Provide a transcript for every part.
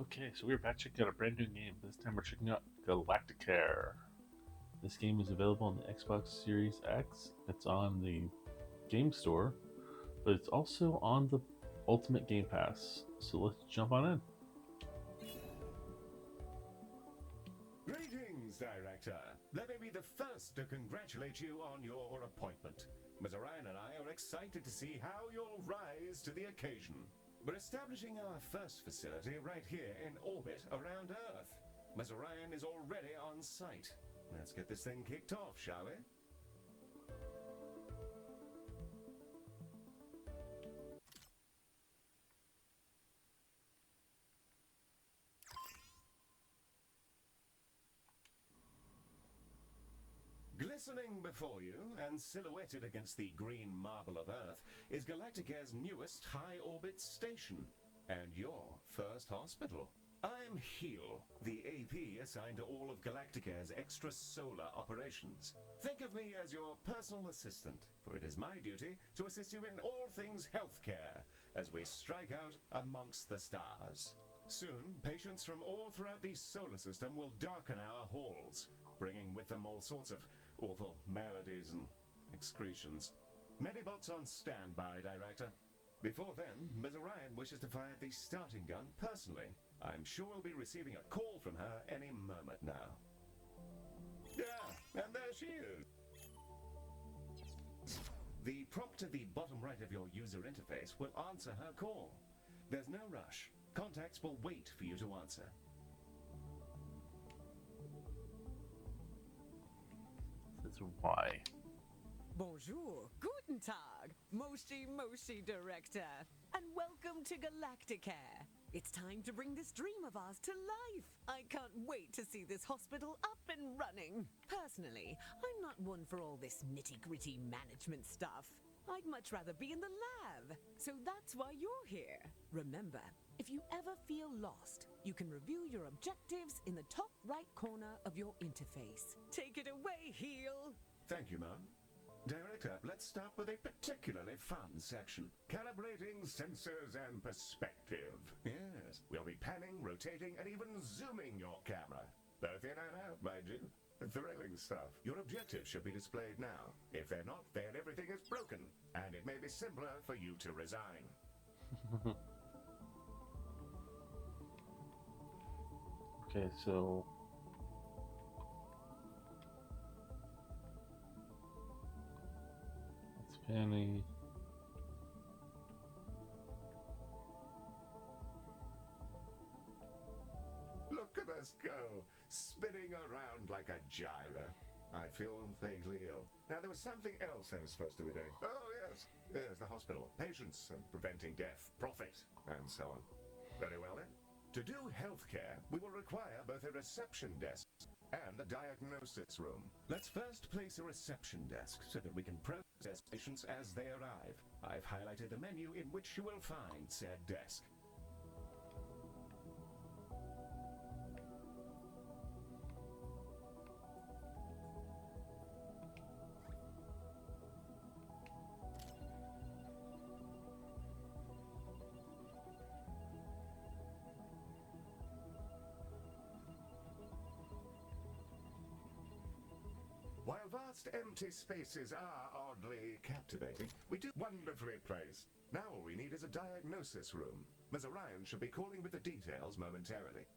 Okay, so we're back checking out a brand new game. This time we're checking out Galacticare. This game is available on the Xbox Series X. It's on the Game Store, but it's also on the Ultimate Game Pass. So let's jump on in. Greetings, Director. Let me be the first to congratulate you on your appointment. Ms. Orion and I are excited to see how you'll rise to the occasion. We're establishing our first facility right here in orbit around Earth. Ms. Orion is already on site. Let's get this thing kicked off, shall we? Glistening before you and silhouetted against the green marble of Earth is Galacticare's newest high-orbit station and your first hospital. I'm Heel, the AP assigned to all of Galacticare's extrasolar operations. Think of me as your personal assistant, for it is my duty to assist you in all things healthcare as we strike out amongst the stars. Soon, patients from all throughout the solar system will darken our halls, bringing with them all sorts of awful maladies and excretions. Medibots on standby, Director. Before then, Ms. Orion wishes to fire the starting gun personally. I'm sure we'll be receiving a call from her any moment now. Yeah, and there she is. The prompt at the bottom right of your user interface will answer her call. There's no rush. Contacts will wait for you to answer. That's why. Bonjour, guten Tag, Moshi Director, and welcome to Galacticare. It's time to bring this dream of ours to life. I can't wait to see this hospital up and running. Personally, I'm not one for all this nitty-gritty management stuff. I'd much rather be in the lab, so that's why you're here. Remember, if you ever feel lost, you can review your objectives in the top right corner of your interface. Take it away, Heel. Thank you, Mom. Director, let's start with a particularly fun section. Calibrating sensors and perspective. Yes, we'll be panning, rotating, and even zooming your camera. Both in and out, mind you. Thrilling stuff. Your objectives should be displayed now. If they're not, then everything is broken, and it may be simpler for you to resign. Okay, so it's Penny. Look at us go, spinning around like a gyro. I feel vaguely ill. Now, there was something else I was supposed to be doing. Oh, yes. There's the hospital. Patients and preventing death, profit, and so on. Very well, then. To do healthcare, we will require both a reception desk and a diagnosis room. Let's first place a reception desk so that we can process patients as they arrive. I've highlighted the menu in which you will find said desk. While vast empty spaces are oddly captivating, we do wonderfully placed. Now all we need is a diagnosis room. Ms. Orion should be calling with the details momentarily.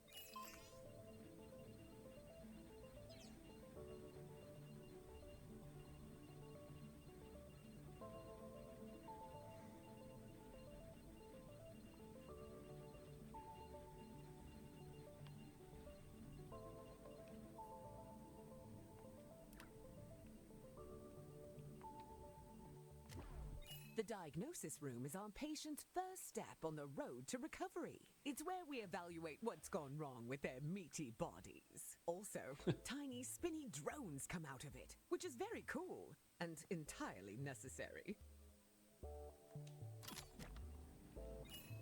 The diagnosis room is our patient's first step on the road to recovery. It's where we evaluate what's gone wrong with their meaty bodies. Also, tiny spinny drones come out of it, which is very cool and entirely necessary.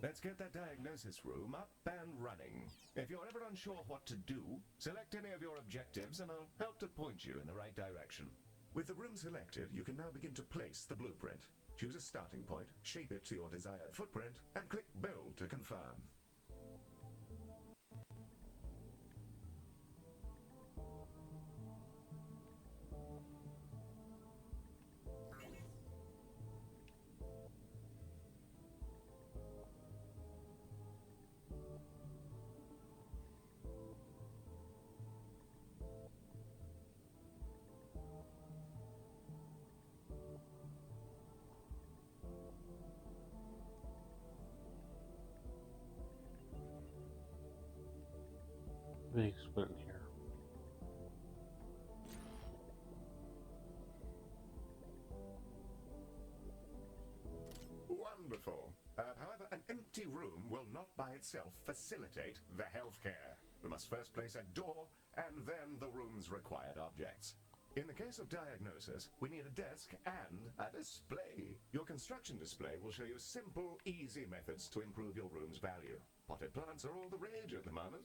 Let's get that diagnosis room up and running. If you're ever unsure what to do, select any of your objectives and I'll help to point you in the right direction. With the room selected, you can now begin to place the blueprint. Choose a starting point, shape it to your desired footprint, and click Build to confirm. Let me just put it here. Wonderful. However, an empty room will not by itself facilitate the healthcare. We must first place a door and then the room's required objects. In the case of diagnosis, we need a desk and a display. Your construction display will show you simple, easy methods to improve your room's value. Potted plants are all the rage at the moment.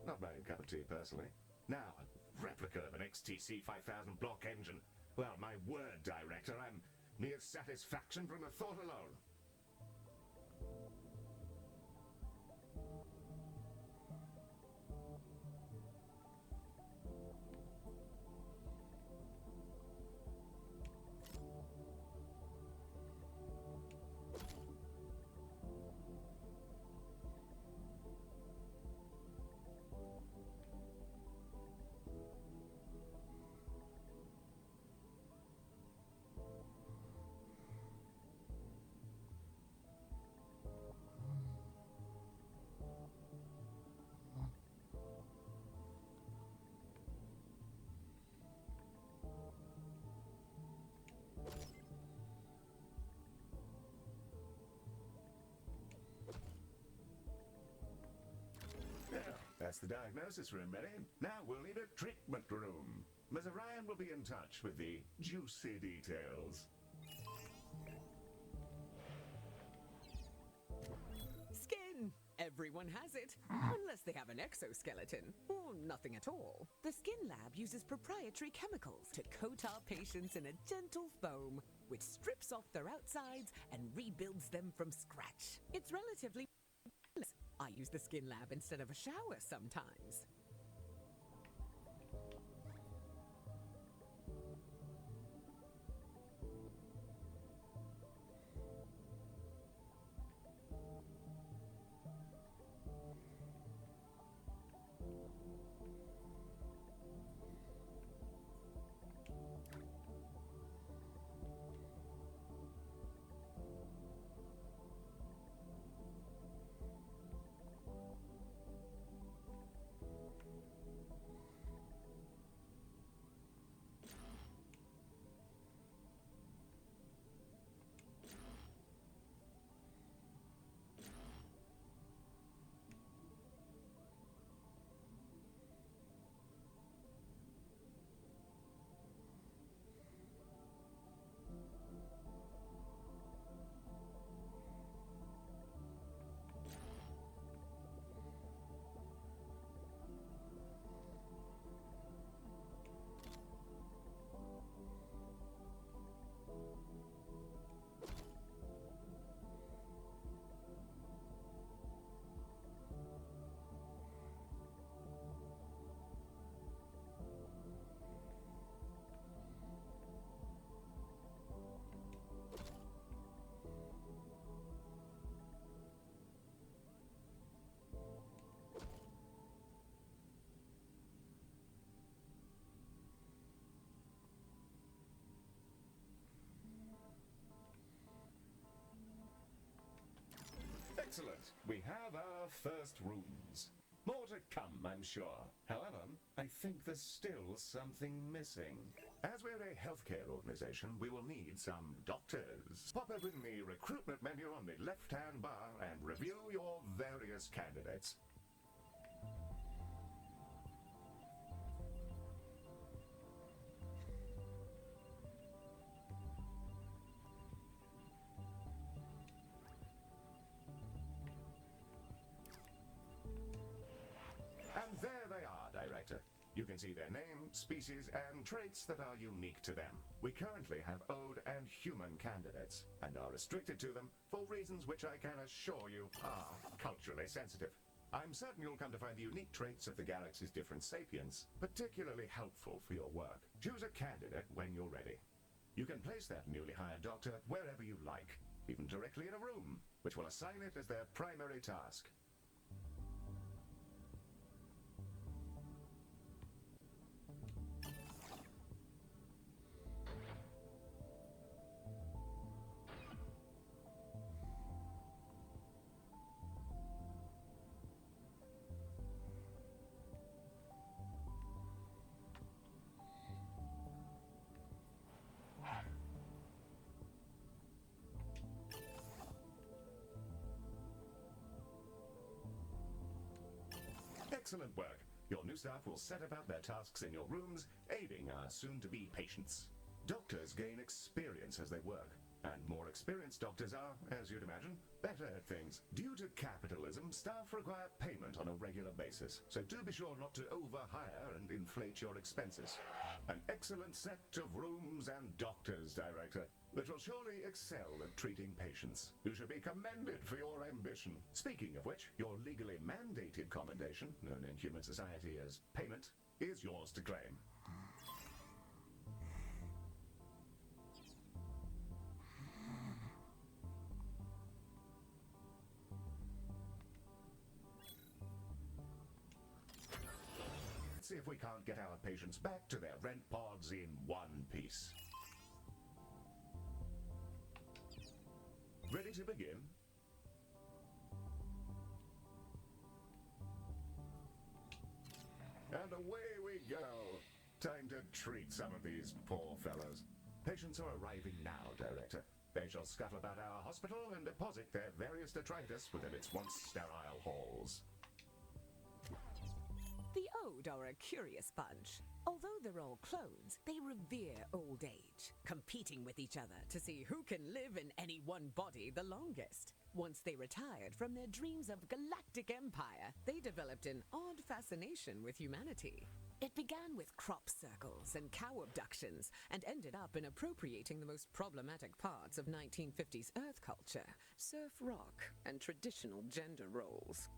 Not my cup of tea, personally. Now, a replica of an XTC 5000 block engine. Well, my word, Director, I'm mere satisfaction from the thought alone. That's the diagnosis room ready. Now we'll need a treatment room. Ms. Orion will be in touch with the juicy details. Skin! Everyone has it, unless they have an exoskeleton, or nothing at all. The Skin Lab uses proprietary chemicals to coat our patients in a gentle foam, which strips off their outsides and rebuilds them from scratch. It's relatively painless. I use the Skin Lab instead of a shower sometimes. Excellent. We have our first rooms. More to come, I'm sure. However, I think there's still something missing. As we're a healthcare organization, we will need some doctors. Pop open the recruitment menu on the left-hand bar and review your various candidates. And there they are, Director. You can see their name, species, and traits that are unique to them. We currently have Ode and human candidates, and are restricted to them for reasons which I can assure you are culturally sensitive. I'm certain you'll come to find the unique traits of the galaxy's different sapiens particularly helpful for your work. Choose a candidate when you're ready. You can place that newly hired doctor wherever you like, even directly in a room, which will assign it as their primary task. Excellent work. Your new staff will set about their tasks in your rooms, aiding our soon-to-be patients. Doctors gain experience as they work, and more experienced doctors are, as you'd imagine, better at things. Due to capitalism, staff require payment on a regular basis, so do be sure not to overhire and inflate your expenses. An excellent set of rooms and doctors, Director, that will surely excel at treating patients. You should be commended for your ambition. Speaking of which, your legally mandated commendation, known in human society as payment, is yours to claim. See if we can't get our patients back to their rent pods in one piece. Ready to begin? And away we go. Time to treat some of these poor fellows. Patients are arriving now, Director. They shall scuttle about our hospital and deposit their various detritus within its once sterile halls. The Ode are a curious bunch. Although they're all clones, they revere old age, competing with each other to see who can live in any one body the longest. Once they retired from their dreams of galactic empire, they developed an odd fascination with humanity. It began with crop circles and cow abductions, and ended up in appropriating the most problematic parts of 1950s Earth culture, surf rock, and traditional gender roles.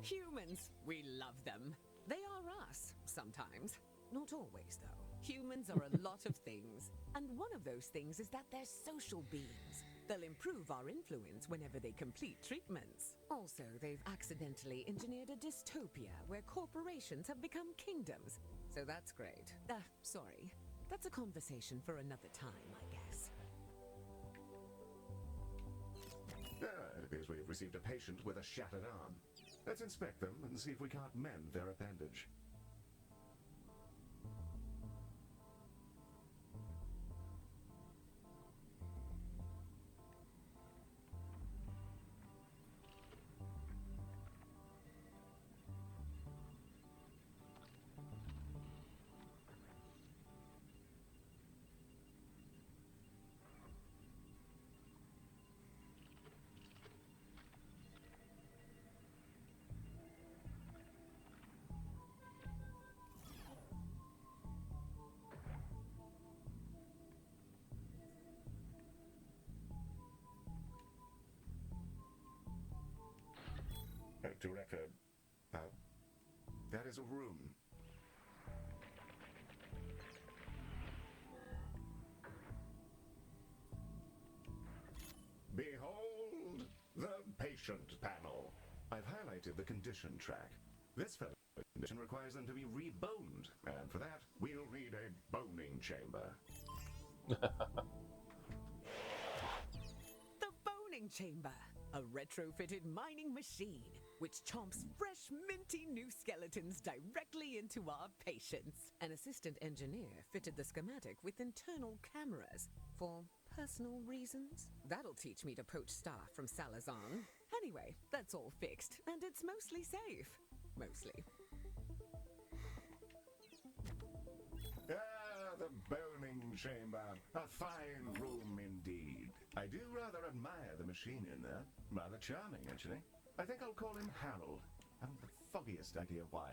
Humans, we love them. They are us, sometimes. Not always, though. Humans are a lot of things, and one of those things is that they're social beings. They'll improve our influence whenever they complete treatments. Also, they've accidentally engineered a dystopia where corporations have become kingdoms. So that's great. Sorry. That's a conversation for another time, I guess. It appears we've received a patient with a shattered arm. Let's inspect them and see if we can't mend their appendage. Director, that is a room. Behold the patient panel. I've highlighted the condition track. This fellow's condition requires them to be reboned, and for that, we'll need a boning chamber. The boning chamber, a retrofitted mining machine which chomps fresh, minty new skeletons directly into our patients. An assistant engineer fitted the schematic with internal cameras for personal reasons. That'll teach me to poach staff from Salazan. Anyway, that's all fixed, and it's mostly safe. Mostly. Ah, the boning chamber. A fine room indeed. I do rather admire the machine in there. Rather charming, actually. I think I'll call him Harold. I haven't the foggiest idea why.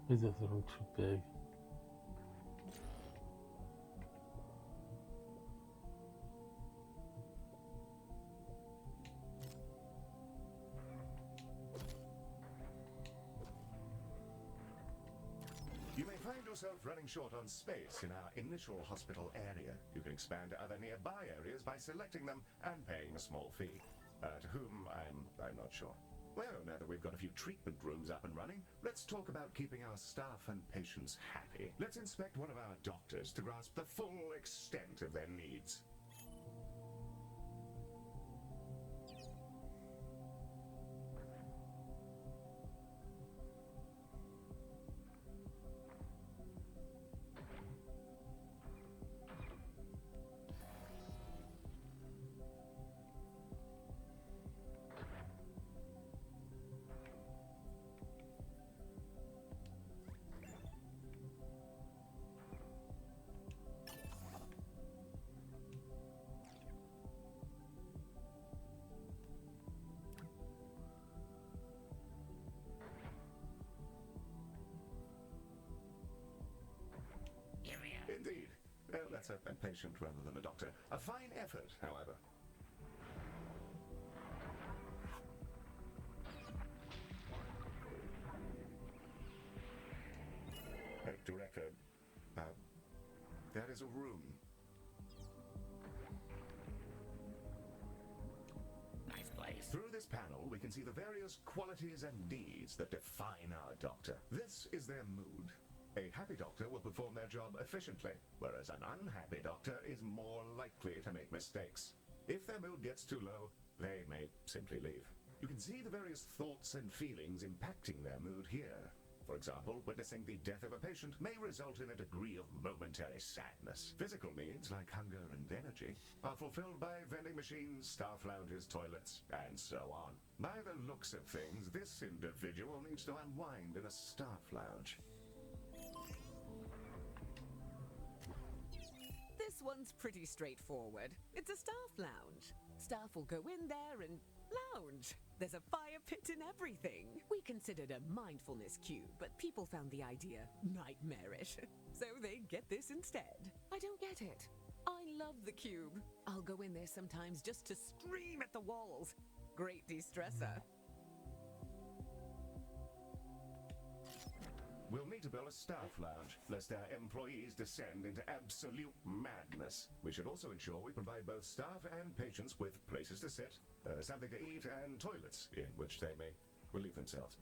Is that a little too big? You may find yourself running short on space in our initial hospital area. You can expand to other nearby areas by selecting them and paying a small fee. To whom, I'm not sure. Well, now that we've got a few treatment rooms up and running, let's talk about keeping our staff and patients happy. Let's inspect one of our doctors to grasp the full extent of their needs. Indeed. Well, that's a patient rather than a doctor. A fine effort, however. Director, that is a room. Nice place. Through this panel, we can see the various qualities and needs that define our doctor. This is their mood. A happy doctor will perform their job efficiently, whereas an unhappy doctor is more likely to make mistakes. If their mood gets too low, they may simply leave. You can see the various thoughts and feelings impacting their mood here. For example, witnessing the death of a patient may result in a degree of momentary sadness. Physical needs, like hunger and energy, are fulfilled by vending machines, staff lounges, toilets, and so on. By the looks of things, this individual needs to unwind in a staff lounge. This one's pretty straightforward. It's a staff lounge. Staff will go in there and lounge. There's a fire pit and everything. We considered a mindfulness cube, but people found the idea nightmarish. So they get this instead. I don't get it. I love the cube. I'll go in there sometimes just to scream at the walls. Great de-stressor. We'll need to build a staff lounge, lest our employees descend into absolute madness. We should also ensure we provide both staff and patients with places to sit, something to eat, and toilets in which they may relieve themselves.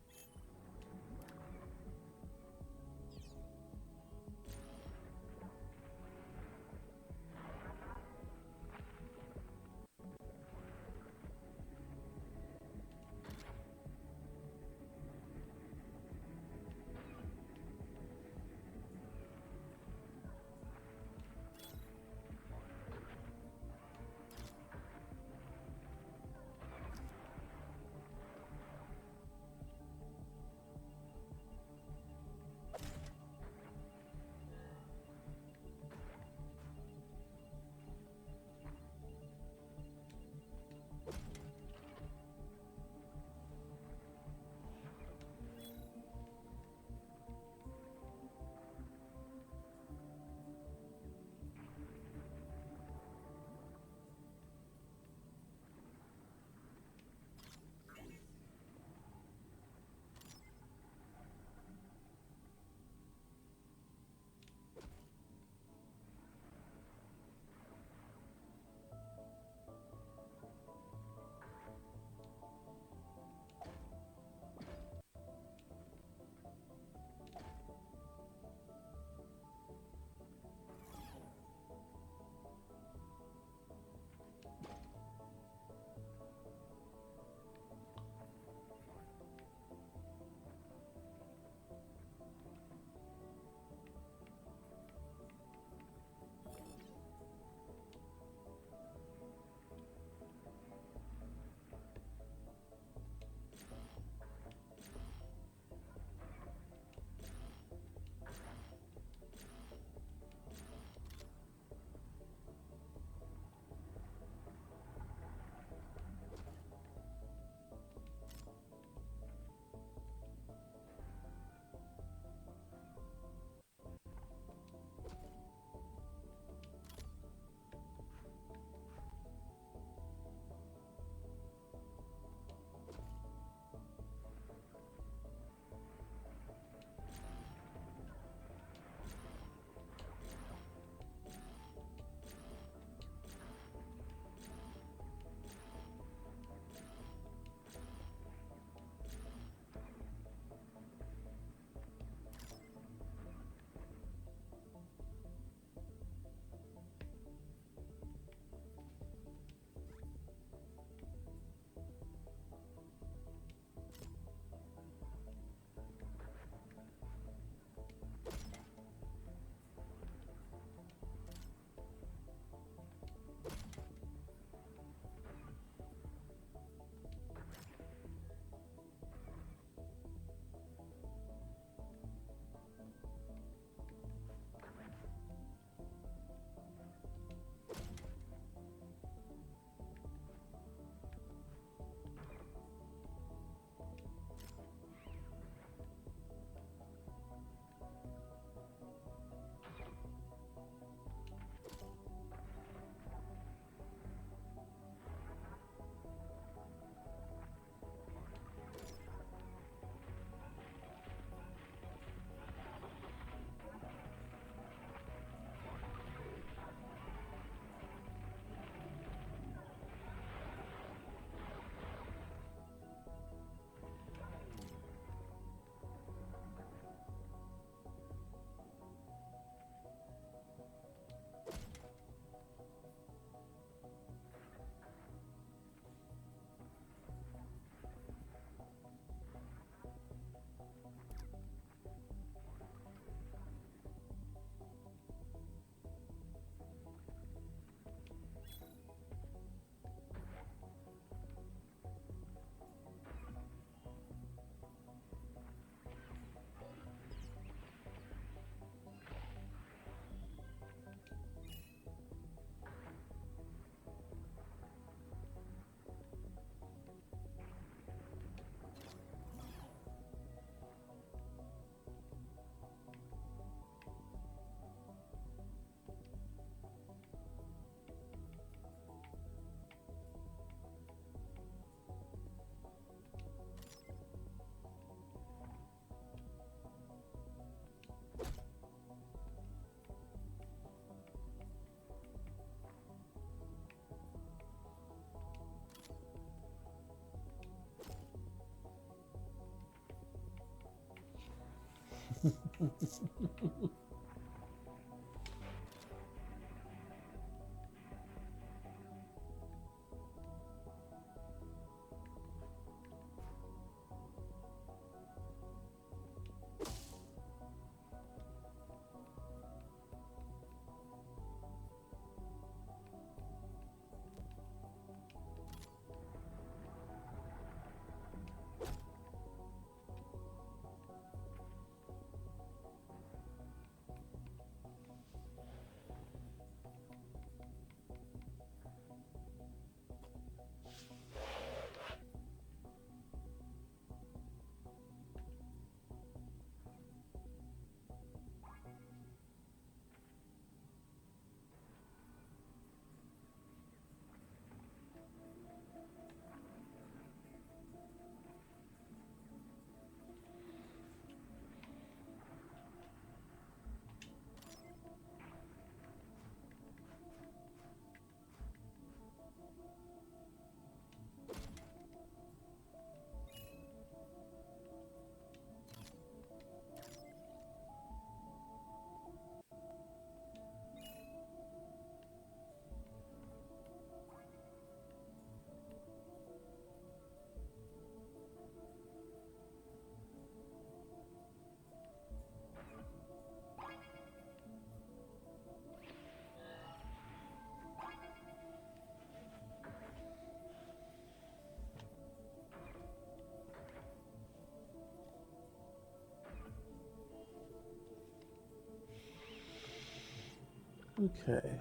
Okay.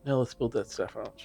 Now let's build that staff out.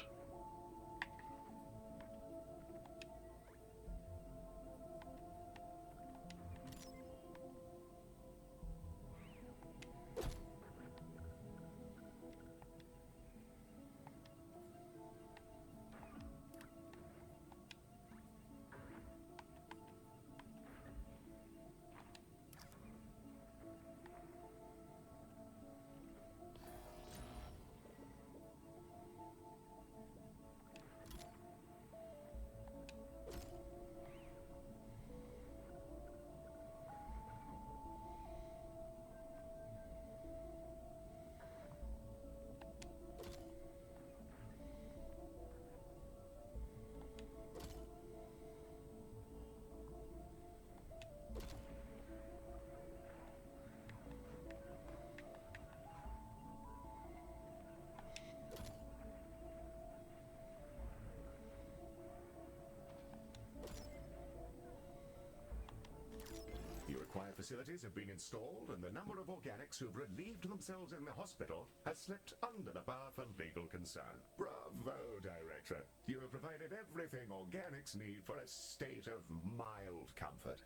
Your required facilities have been installed, and the number of organics who've relieved themselves in the hospital has slipped under the bar for legal concern. Bravo, Director. You have provided everything organics need for a state of mild comfort.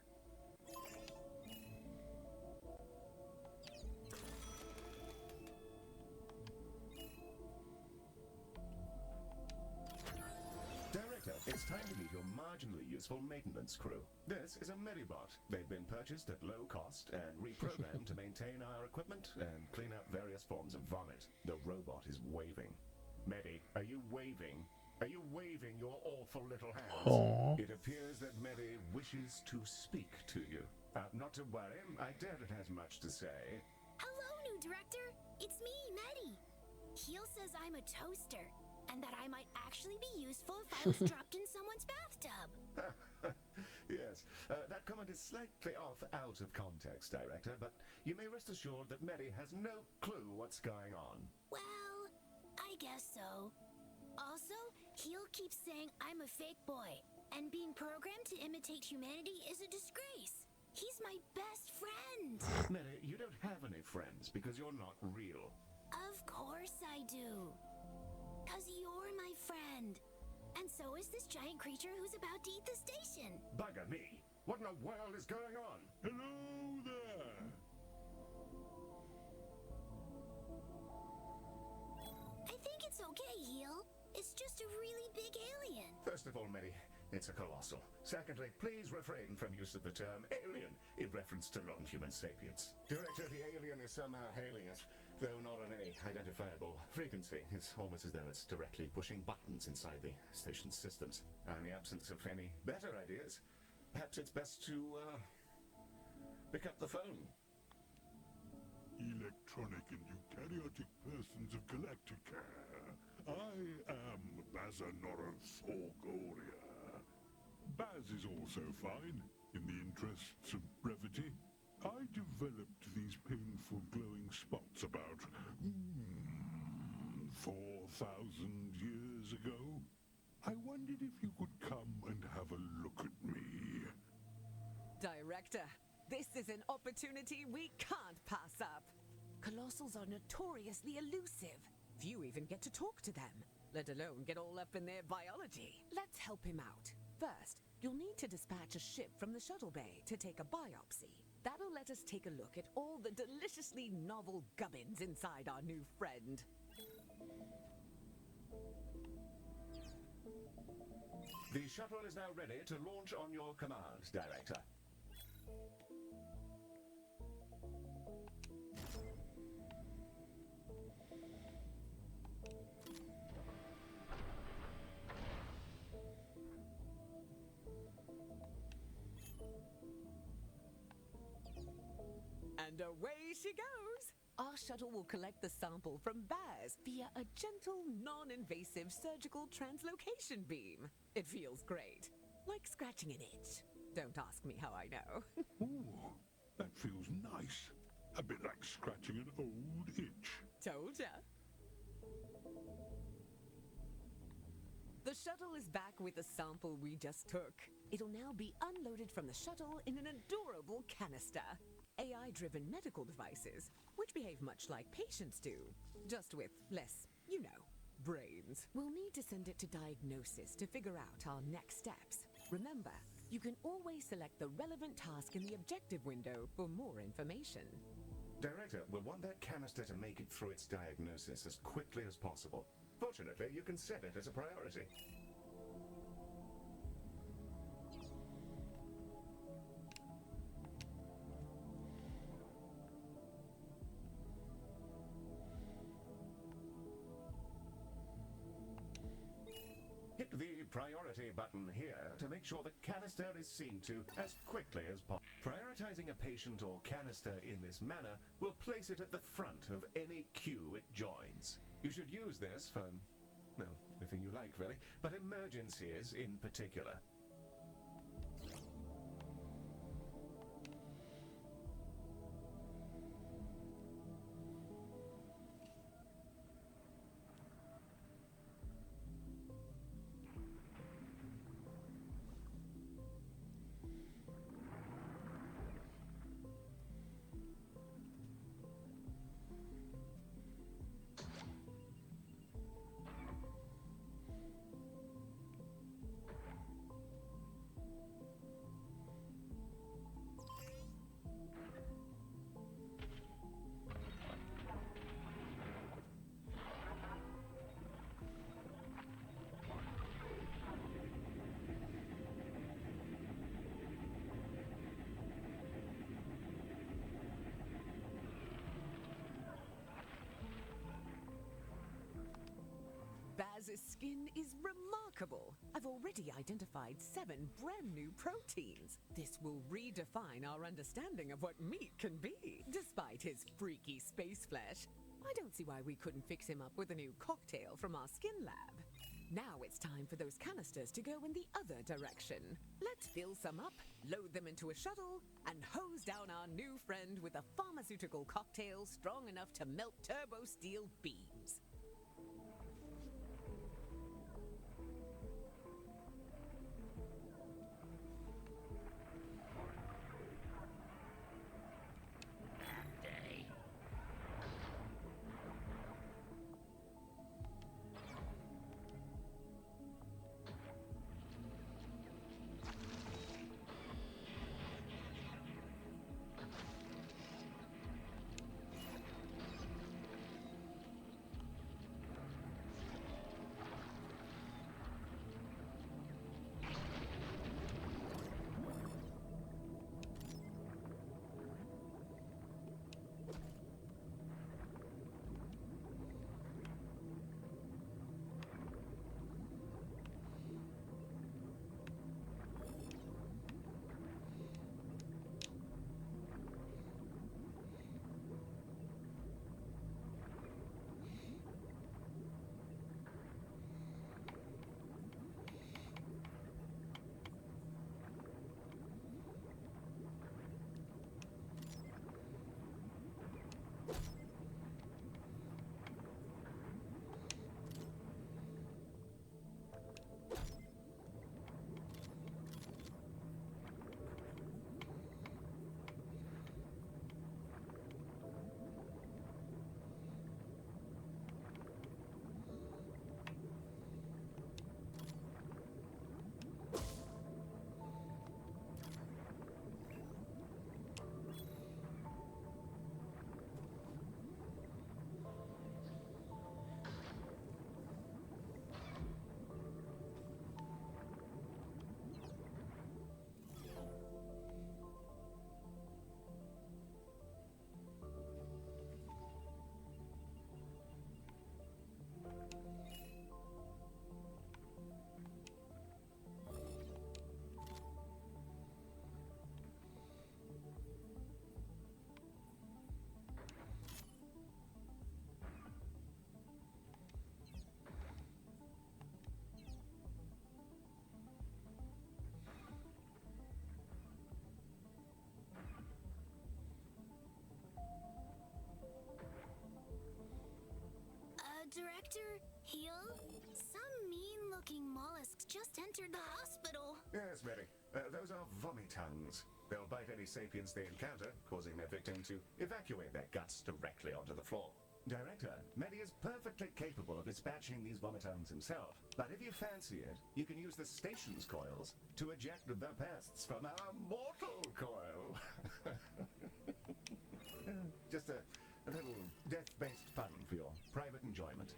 Director, it's time to meet your marginally useful maintenance crew. This is a Medibot. They've been purchased at low cost and reprogrammed to maintain our equipment and clean up various forms of vomit. The robot is waving. Medi, are you waving? Are you waving your awful little hands? Aww. It appears that Medi wishes to speak to you. Not to worry, I doubt it has much to say. Hello, new director. It's me, Medi. Heel says I'm a toaster, and that I might actually be useful if I was dropped in someone's bathtub. Yes, that comment is slightly off out of context, Director, but you may rest assured that Medi has no clue what's going on. Well, I guess so. Also, Heel keeps saying I'm a fake boy, and being programmed to imitate humanity is a disgrace. He's my best friend. Medi, you don't have any friends because you're not real. Of course I do. 'Cause you're my friend. And so is this giant creature who's about to eat the station. Bugger me! What in the world is going on? Hello there! I think it's okay, Heel. It's just a really big alien. First of all, Medi, it's a colossal. Secondly, please refrain from use of the term alien in reference to non-human sapiens. Director, the alien is somehow hailing us, though not on any identifiable frequency. It's almost as though it's directly pushing buttons inside the station's systems. In the absence of any better ideas, Perhaps it's best to, pick up the phone. Electronic and eukaryotic persons of Galacticare. I am Bazanoros Orgoria. Baz is also fine, in the interests of brevity. I developed these painful glowing spots about 4,000 years ago. I wondered if you could come and have a look at me. Director, this is an opportunity we can't pass up. Colossals are notoriously elusive. Few even get to talk to them, let alone get all up in their biology. Let's help him out. First, you'll need to dispatch a ship from the shuttle bay to take a biopsy. That'll let us take a look at all the deliciously novel gubbins inside our new friend. The shuttle is now ready to launch on your command, Director. And away she goes! Our shuttle will collect the sample from Baz via a gentle, non-invasive surgical translocation beam. It feels great. Like scratching an itch. Don't ask me how I know. Ooh, that feels nice. A bit like scratching an old itch. Told ya. The shuttle is back with the sample we just took. It'll now be unloaded from the shuttle in an adorable canister. AI-driven medical devices, which behave much like patients do, just with less, brains. We'll need to send it to diagnosis to figure out our next steps. Remember, you can always select the relevant task in the objective window for more information. Director, we'll want that canister to make it through its diagnosis as quickly as possible. Fortunately, you can set it as a priority. Hit the priority button here to make sure the canister is seen to as quickly as possible. Prioritizing a patient or canister in this manner will place it at the front of any queue it joins. You should use this for, well, anything you like really, but emergencies in particular. Baz's skin is remarkable. I've already identified 7 brand new proteins. This will redefine our understanding of what meat can be. Despite his freaky space flesh, I don't see why we couldn't fix him up with a new cocktail from our skin lab. Now it's time for those canisters to go in the other direction. Let's fill some up, load them into a shuttle, and hose down our new friend with a pharmaceutical cocktail strong enough to melt turbo steel beams. Day. just entered the hospital. Yes, Mary. Those are vomitongues. They'll bite any sapiens they encounter, causing their victim to evacuate their guts directly onto the floor. Director, Medi is perfectly capable of dispatching these vomitongues himself, but if you fancy it, you can use the station's coils to eject the pests from our mortal coil. Just a little death-based fun for your private enjoyment.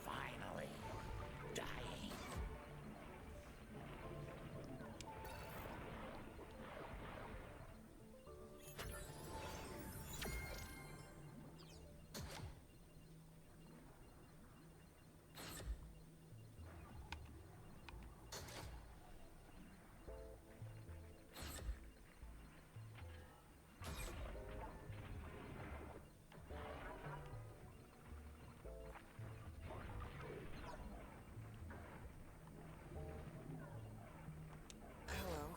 Finally, dying. Hello.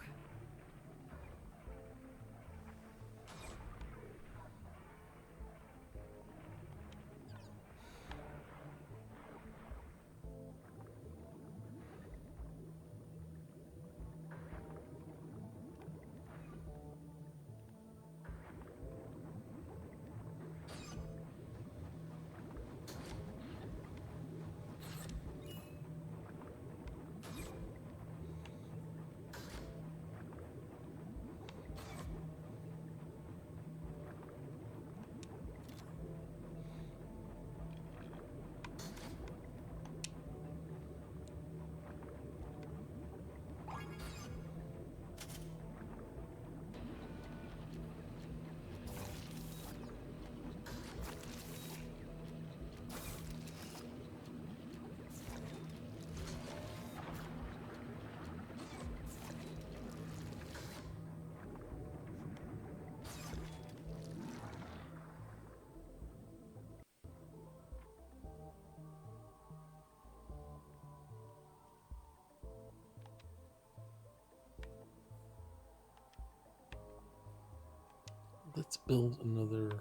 Let's build another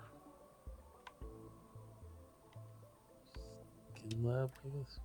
skin lab, I guess.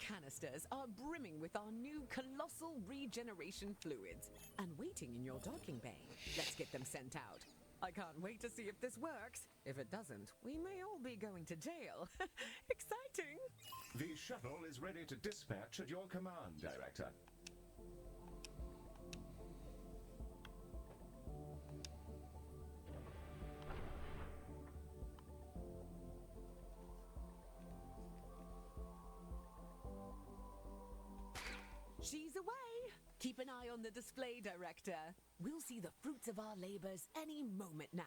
canisters are brimming with our new colossal regeneration fluids and waiting in your docking bay. Let's get them sent out. I can't wait to see if this works. If it doesn't, we may all be going to jail. Exciting! The shuttle is ready to dispatch at your command, Director. She's away! Keep an eye on the display, Director. We'll see the fruits of our labors any moment now.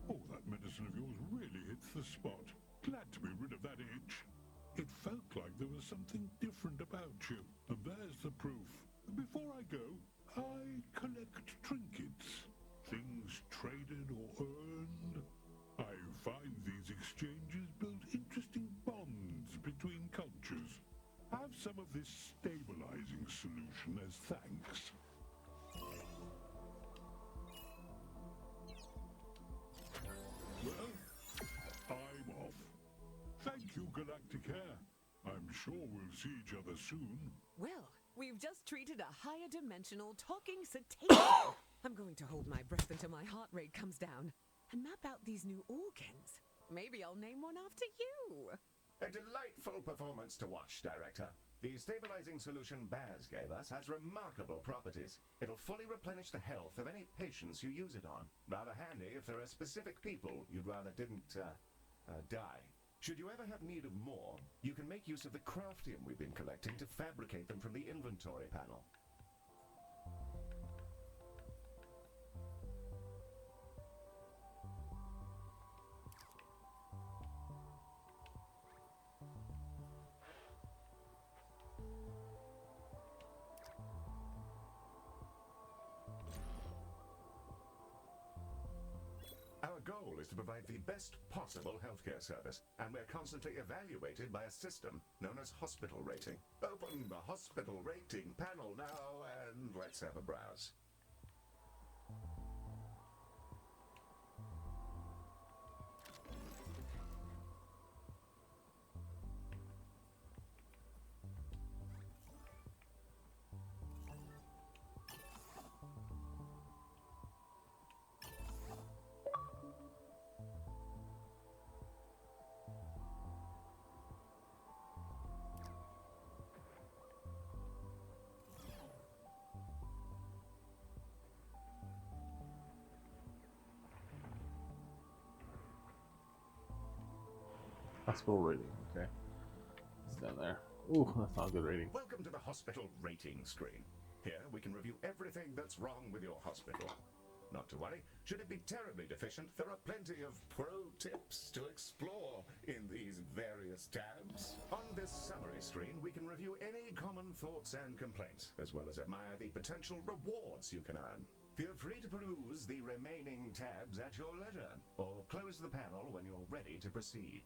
Oh, that medicine of yours really hits the spot. Glad to be rid of that itch. It felt like there was something different about you, and there's the proof. Before I go, I collect trinkets. Things traded or earned. I find these exchanges build interesting bonds between cultures. Have some of this stabilizing solution as thanks. Well, I'm off. Thank you, Galacticare. I'm sure we'll see each other soon. Well, we've just treated a higher dimensional talking cetacean. I'm going to hold my breath until my heart rate comes down and map out these new organs. Maybe I'll name one after you. A delightful performance to watch, Director. The stabilizing solution Baz gave us has remarkable properties. It'll fully replenish the health of any patients you use it on. Rather handy if there are specific people you'd rather didn't, die. Should you ever have need of more, you can make use of the craftium we've been collecting to fabricate them from the inventory panel. Our goal is to provide the best possible healthcare service, and we're constantly evaluated by a system known as hospital rating. Open the hospital rating panel now, and let's have a browse. Hospital rating, okay. It's down there. Ooh, that's not a good rating. Welcome to the hospital rating screen. Here we can review everything that's wrong with your hospital. Not to worry, should it be terribly deficient, there are plenty of pro tips to explore in these various tabs. On this summary screen, we can review any common thoughts and complaints, as well as admire the potential rewards you can earn. Feel free to peruse the remaining tabs at your leisure, or close the panel when you're ready to proceed.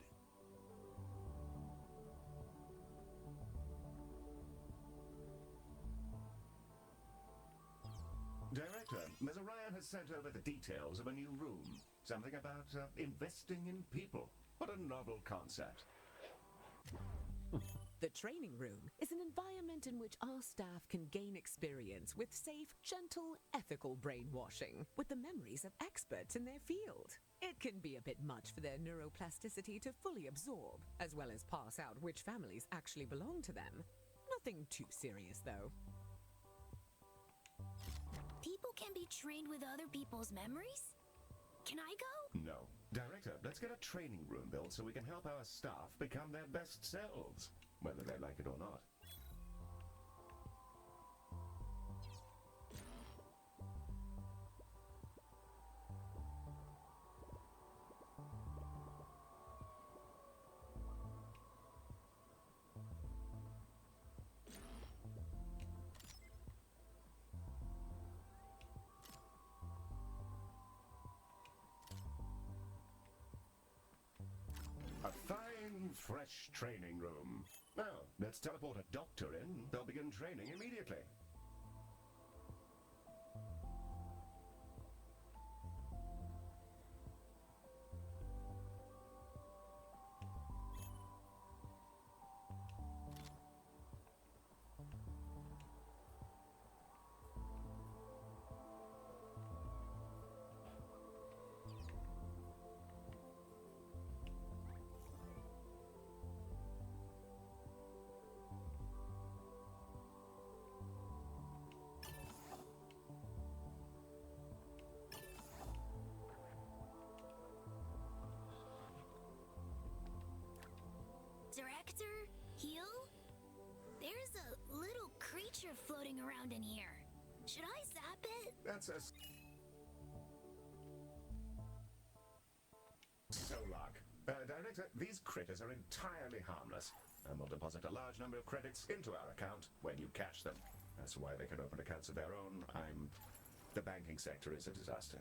Director, Ms. Orion has sent over the details of a new room. Something about investing in people. What a novel concept. The training room is an environment in which our staff can gain experience with safe, gentle, ethical brainwashing with the memories of experts in their field. It can be a bit much for their neuroplasticity to fully absorb, as well as pass out which families actually belong to them. Nothing too serious, though. People can be trained with other people's memories? Can I go? No. Director, let's get a training room built so we can help our staff become their best selves, whether they like it or not. A fine, fresh training room. Now, Let's teleport a doctor in. They'll begin training immediately. Director? Heal? There's a little creature floating around in here. Should I zap it? That's a Solak. Director, these critters are entirely harmless, and will deposit a large number of credits into our account when you cash them. That's why they can open accounts of their own. The banking sector is a disaster.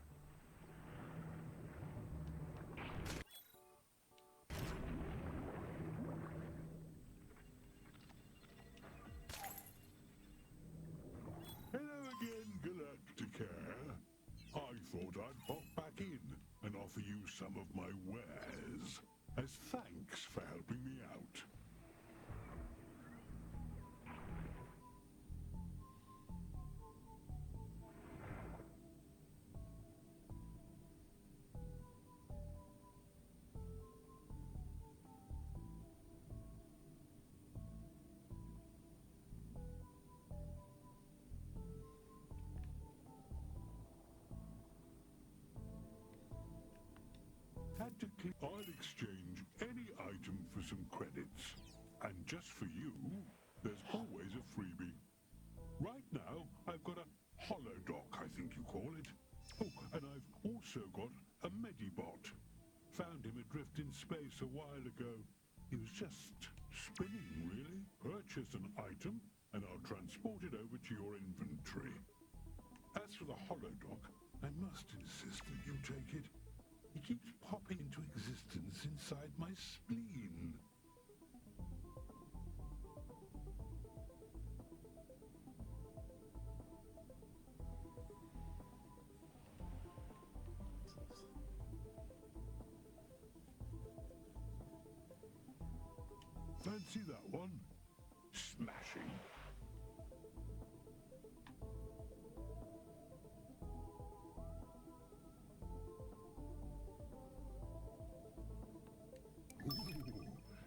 Hello again, Galacticare. I thought I'd pop back in and offer you some of my wares as thanks for helping me out. I'll exchange any item for some credits. And just for you, there's always a freebie. Right now, I've got a holodoc, I think you call it. Oh, and I've also got a Medibot. Found him adrift in space a while ago. He was just spinning, really. Purchase an item, and I'll transport it over to your inventory. As for the holodoc, I must insist that you take it. He keeps popping into existence inside my spleen. Fancy that one? Smashing.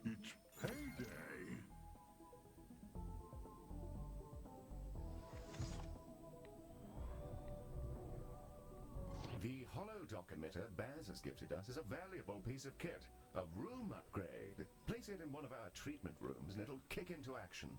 It's payday! The holodoc emitter Baz has gifted us is a valuable piece of kit. A room upgrade. Place it in one of our treatment rooms and it'll kick into action.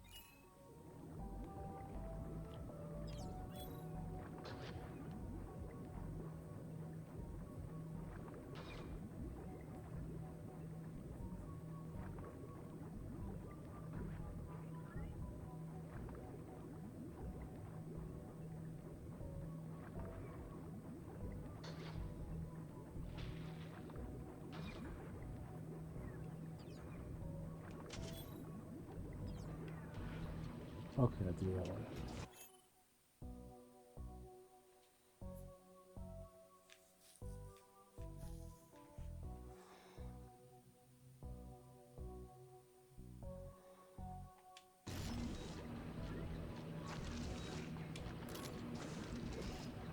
Okay, I'll do that one.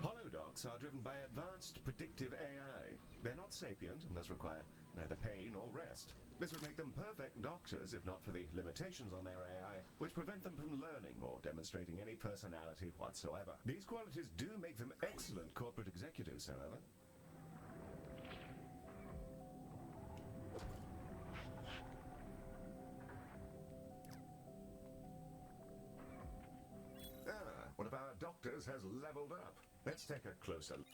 Holodocs are driven by advanced predictive AI. They're not sapient and thus require neither pain nor rest. This would make them perfect doctors if not for the limitations on their AI, which prevent them from learning or demonstrating any personality whatsoever. These qualities do make them excellent corporate executives, however. One of our doctors has leveled up. Let's take a closer look.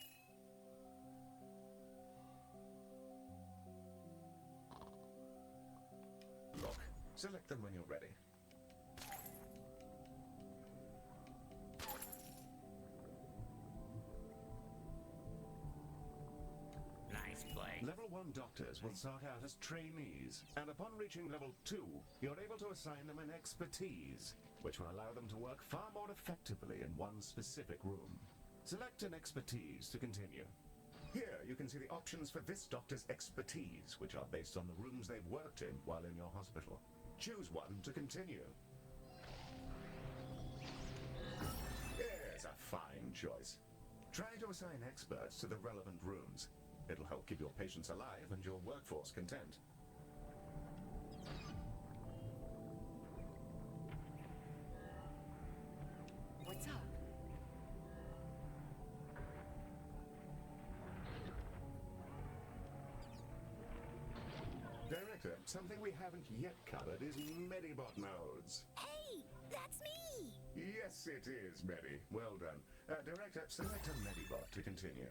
Select them when you're ready. Nice play. Level 1 doctors will start out as trainees, and upon reaching level 2, you're able to assign them an expertise, which will allow them to work far more effectively in one specific room. Select an expertise to continue. Here, you can see the options for this doctor's expertise, which are based on the rooms they've worked in while in your hospital. Choose one to continue. Yes, a fine choice. Try to assign experts to the relevant rooms. It'll help keep your patients alive and your workforce content. What's up? Director, something we haven't yet covered is Medibot modes. Hey, that's me! Yes, it is, Medi. Well done. Director, select a Medibot to continue.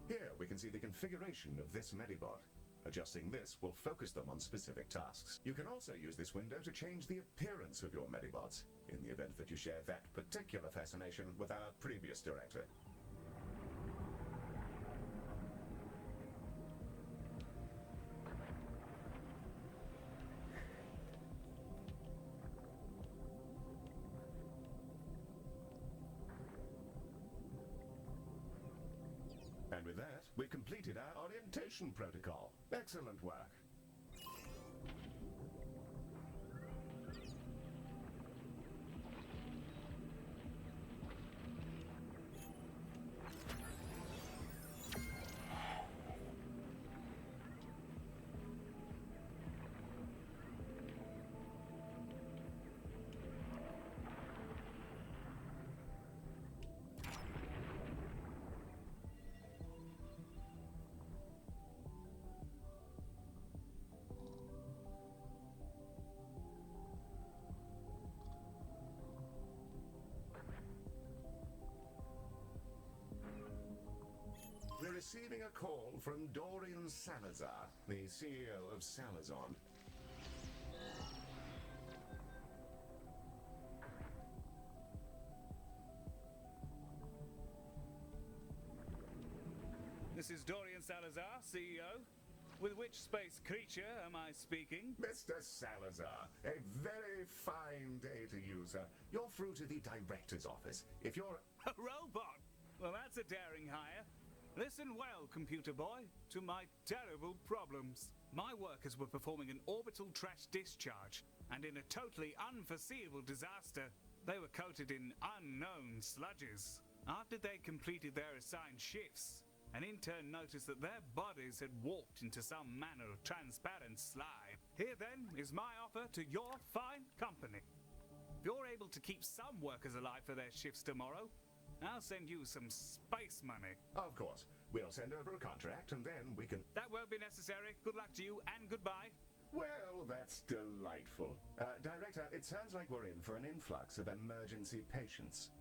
Here we can see the configuration of this Medibot. Adjusting this will focus them on specific tasks. You can also use this window to change the appearance of your Medibots, in the event that you share that particular fascination with our previous director. And with that, we've completed our orientation protocol. Excellent work. We're receiving a call from Dorian Salazar, the CEO of Salazon. This is Dorian Salazar, CEO. With which space creature am I speaking? Mr. Salazar, a very fine day to you, sir. You're through to the director's office. If you're... A robot? Well, that's a daring hire. Listen well, computer boy, to my terrible problems. My workers were performing an orbital trash discharge, and in a totally unforeseeable disaster, they were coated in unknown sludges. After they completed their assigned shifts, an intern noticed that their bodies had warped into some manner of transparent slime. Here then is my offer to your fine company. If you're able to keep some workers alive for their shifts tomorrow, I'll send you some space money. Of course. We'll send over a contract and then we can... That won't be necessary. Good luck to you and goodbye. Well, that's delightful. Director, it sounds like we're in for an influx of emergency patients.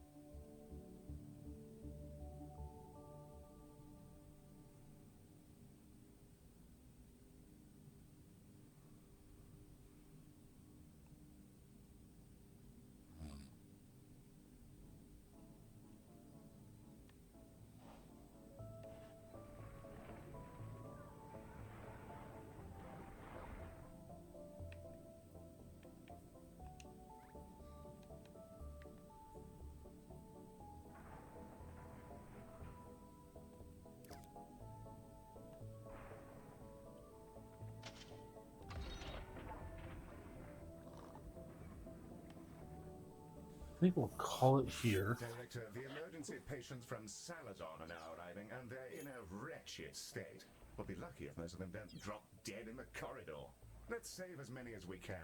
I think we'll call it here. Director, the emergency patients from Salazon are now arriving, and they're in a wretched state. We'll be lucky if most of them don't drop dead in the corridor. Let's save as many as we can.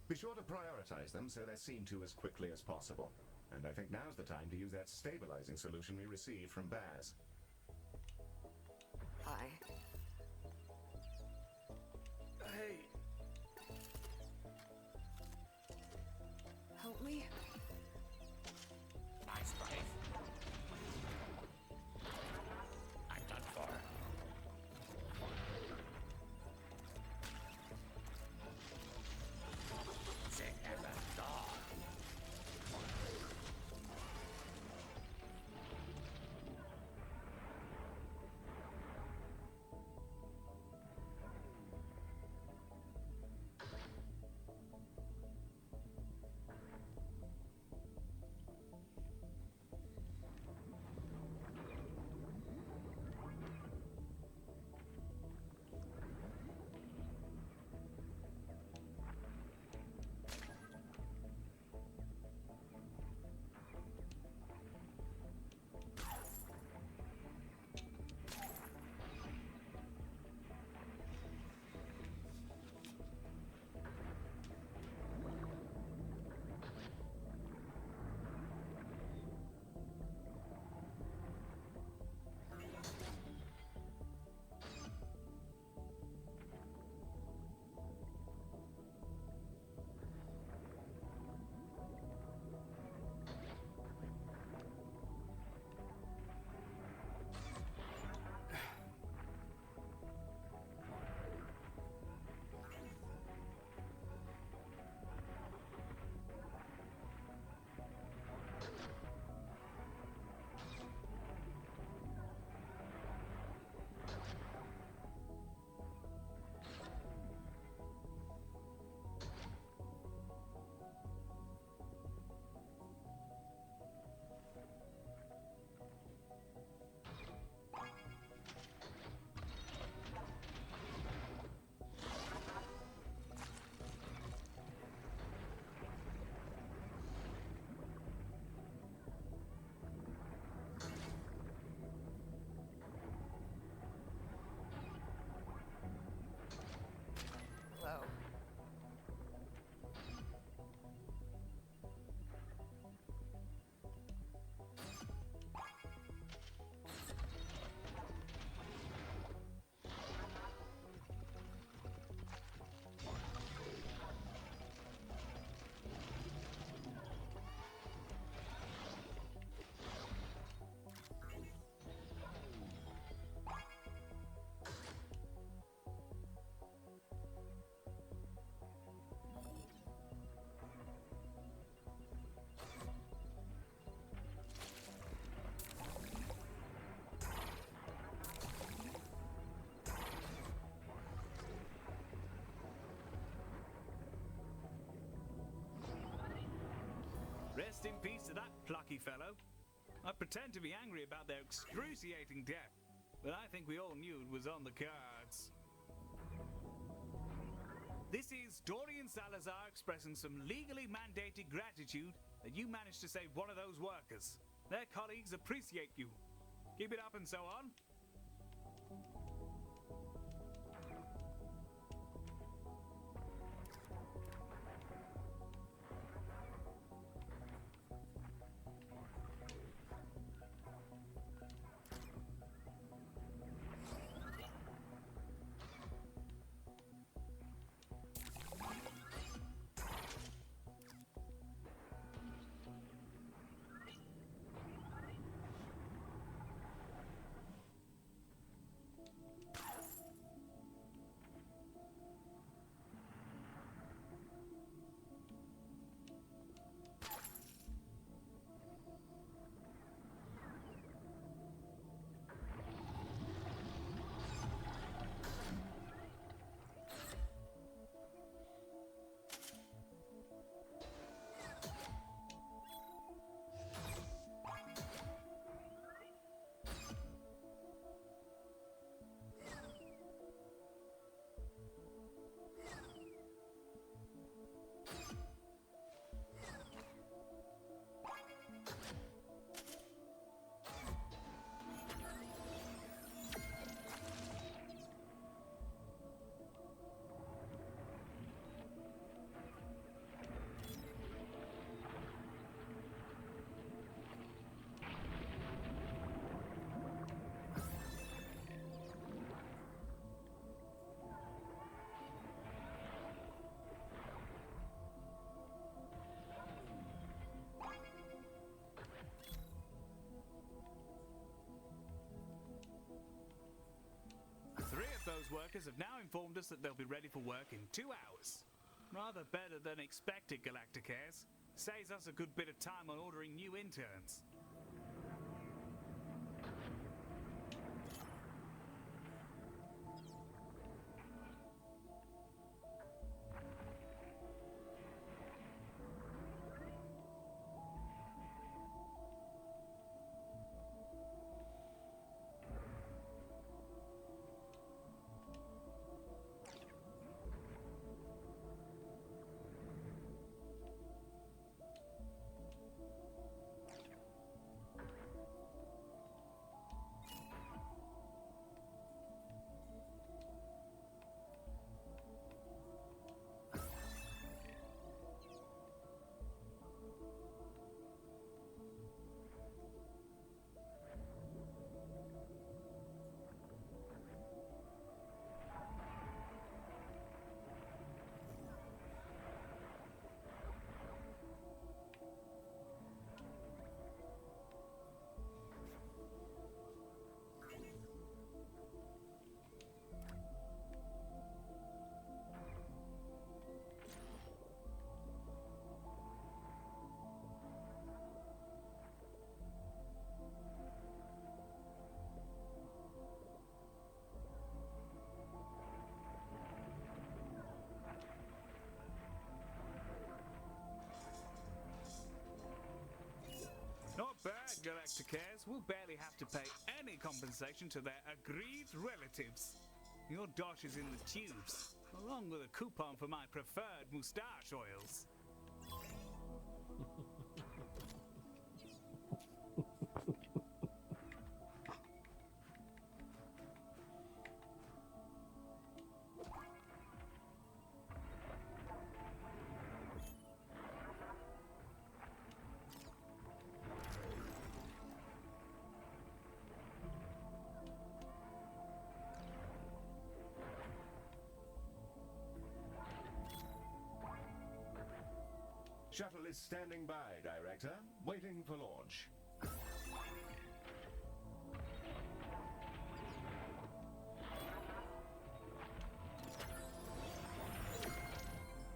Be sure to prioritize them so they're seen to as quickly as possible. And I think now's the time to use that stabilizing solution we received from Baz. Hi. Hey, Help me? Nice brave. I'm done for. Zing and a dog. Hello. rest in peace to that plucky fellow. I pretend to be angry about their excruciating death, but I think we all knew it was on the cards. This is Dorian Salazar expressing some legally mandated gratitude that you managed to save one of those workers. Their colleagues appreciate you. Keep it up and so on. workers have now informed us that they'll be ready for work in 2 hours. Rather better than expected, Galacticares. Saves us a good bit of time on ordering new interns. Not bad, Galacticares. We'll barely have to pay any compensation to their aggrieved relatives. Your dosh is in the tubes, along with a coupon for my preferred moustache oils. Shuttle is standing by, Director, waiting for launch.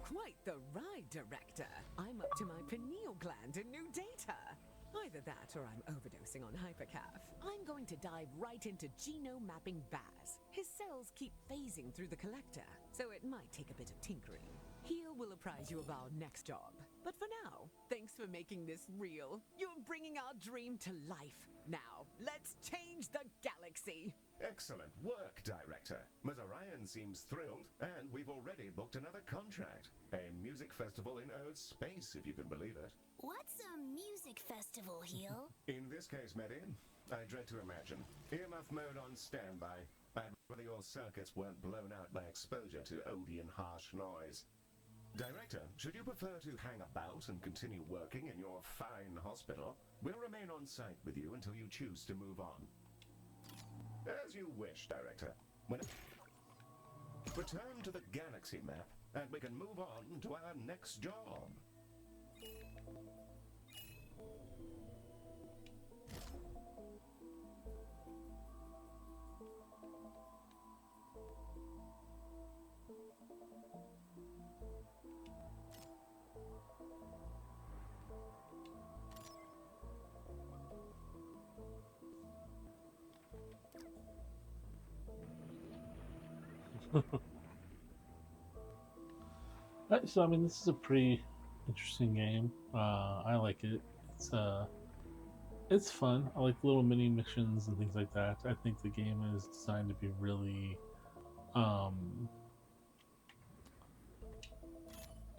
Quite the ride, Director. I'm up to my pineal gland in new data. Either that or I'm overdosing on hypercaf. I'm going to dive right into genome mapping Baz. His cells keep phasing through the collector, so it might take a bit of tinkering. Heel will apprise you of our next job. But for now, thanks for making this real. You're bringing our dream to life. Now, let's change the galaxy. Excellent work, Director. Mazarian seems thrilled, and we've already booked another contract. A music festival in Earth's space, if you can believe it. What's a music festival, Heel? In this case, Medi, I dread to imagine. Earmuff mode on standby. I'd rather your circuits weren't blown out by exposure to Odeon harsh noise. Director, should you prefer to hang about and continue working in your fine hospital, we'll remain on site with you until you choose to move on. As you wish, Director. Return to the galaxy map, and we can move on to our next job. So I mean, this is a pretty interesting game. I like it. It's fun. I like little mini missions and things like that. I think the game is designed to be really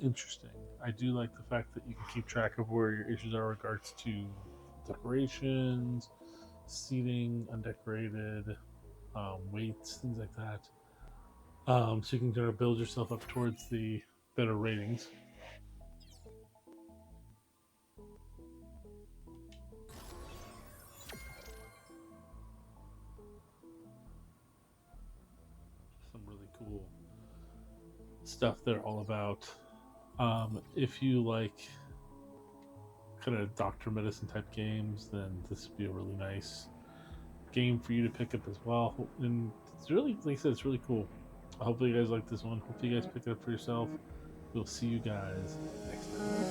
interesting. I do like the fact that you can keep track of where your issues are in regards to decorations, seating, undecorated, weights, things like that. So you can kind of build yourself up towards the better ratings. Some really cool stuff they're all about. If you like kind of doctor medicine type games, then this would be a really nice game for you to pick up as well. And it's really, like I said, it's really cool. Hopefully you guys like this one. Hopefully you guys pick it up for yourself. We'll see you guys next time.